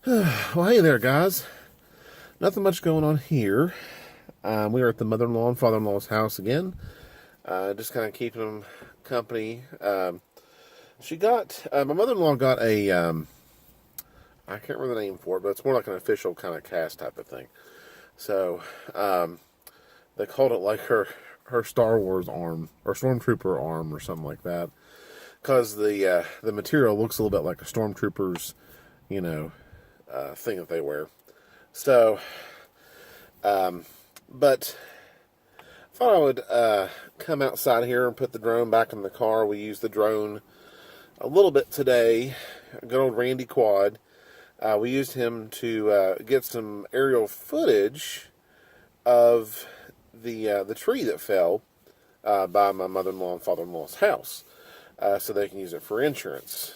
Well, hey there, guys. Nothing much going on here. We are at the mother-in-law and father-in-law's house again. Just kind of keeping them company. My mother-in-law got I can't remember the name for it, but it's more like an official kind of cast type of thing. So, they called it like her Star Wars arm, or Stormtrooper arm, or something like that. Because the material looks a little bit like a Stormtrooper's, thing that they wear. So, but I thought I would come outside here and put the drone back in the car. We used the drone a little bit today. Good old Randy Quad. We used him to get some aerial footage of the tree that fell by my mother-in-law and father-in-law's house, so they can use it for insurance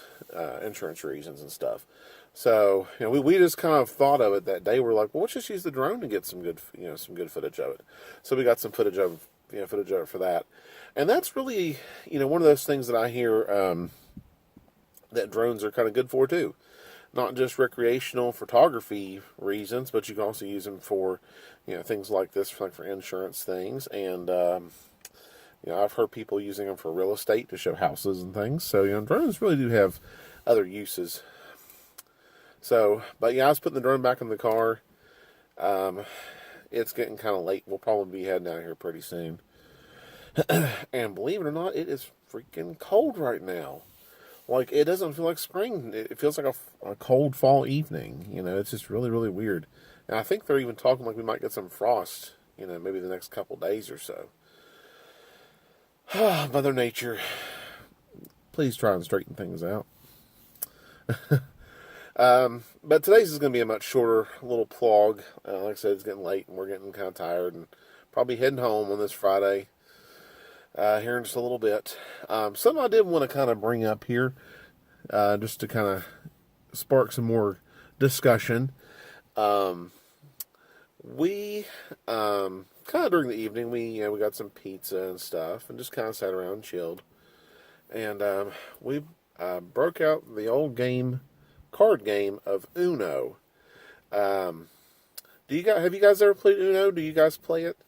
reasons and stuff. So, we just kind of thought of it that day. We're like, well, let's just use the drone to get some good footage of it. So we got some footage of it for that. And that's really, one of those things that I hear that drones are kind of good for too. Not just recreational photography reasons, but you can also use them for, things like this, like for insurance things. And, I've heard people using them for real estate to show houses and things. So, drones really do have other uses. So, but yeah, I was putting the drone back in the car. It's getting kind of late. We'll probably be heading out here pretty soon. And believe it or not, it is freaking cold right now. Like, it doesn't feel like spring. It feels like a cold fall evening. It's just really, really weird. And I think they're even talking like we might get some frost, maybe the next couple days or so. Mother Nature, please try and straighten things out. But today's is going to be a much shorter little plog. Like I said, it's getting late and we're getting kind of tired and probably heading home on this Friday here in just a little bit. Something I did want to kind of bring up here just to kind of spark some more discussion. We kind of during the evening we got some pizza and stuff and just kind of sat around and chilled. And we broke out the old card game of Uno. Have you guys ever played Uno? Do you guys play it?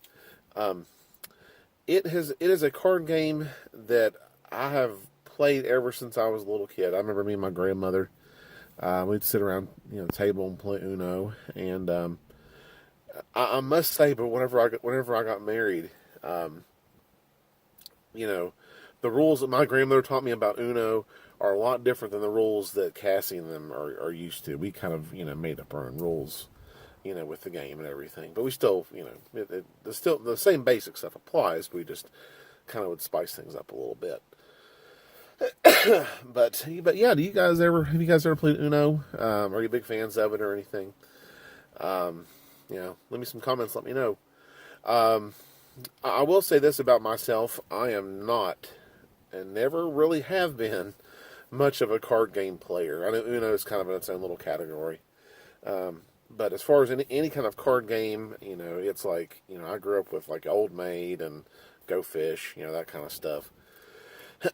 It is a card game that I have played ever since I was a little kid. I remember me and my grandmother, we'd sit around the table and play Uno. And I must say, but whenever I got married, the rules that my grandmother taught me about Uno are a lot different than the rules that Cassie and them are used to. We kind of, made up our own rules, with the game and everything. But we still, still the same basic stuff applies. We just kind of would spice things up a little bit. but yeah, have you guys ever played Uno? Are you big fans of it or anything? Leave me some comments. Let me know. I will say this about myself: I am not, and never really have been, much of a card game player. I know Uno is kind of in its own little category. But as far as any kind of card game, it's like, I grew up with like Old Maid and Go Fish, that kind of stuff.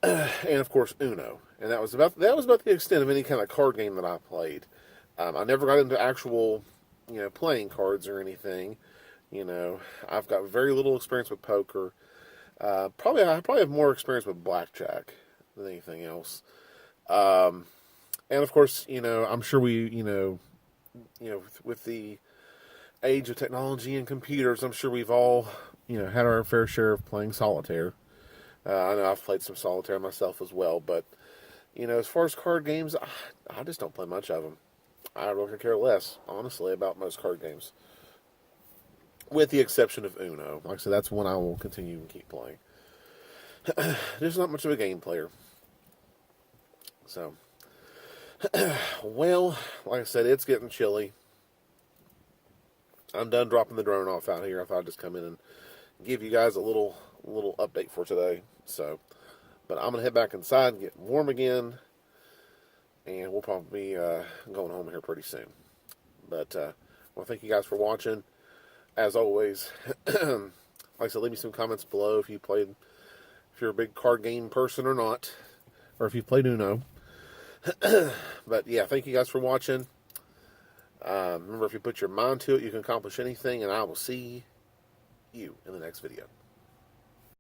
And of course Uno. And that was about the extent of any kind of card game that I played. I never got into actual, playing cards or anything. I've got very little experience with poker. I probably have more experience with blackjack than anything else. And of course, I'm sure with the age of technology and computers, I'm sure we've all, had our fair share of playing solitaire. I know I've played some solitaire myself as well, but, as far as card games, I just don't play much of them. I really care less, honestly, about most card games. With the exception of Uno. Like I said, that's one I will continue and keep playing. Just not much of a game player. So, well, like I said, it's getting chilly. I'm done dropping the drone off out here. I thought I'd just come in and give you guys a little update for today. So, but I'm gonna head back inside and get warm again, and we'll probably be going home here pretty soon. But well, thank you guys for watching. As always, like I said, leave me some comments below if you're a big card game person or not, or if you've played Uno. But yeah, thank you guys for watching. Remember, if you put your mind to it, you can accomplish anything, and I will see you in the next video.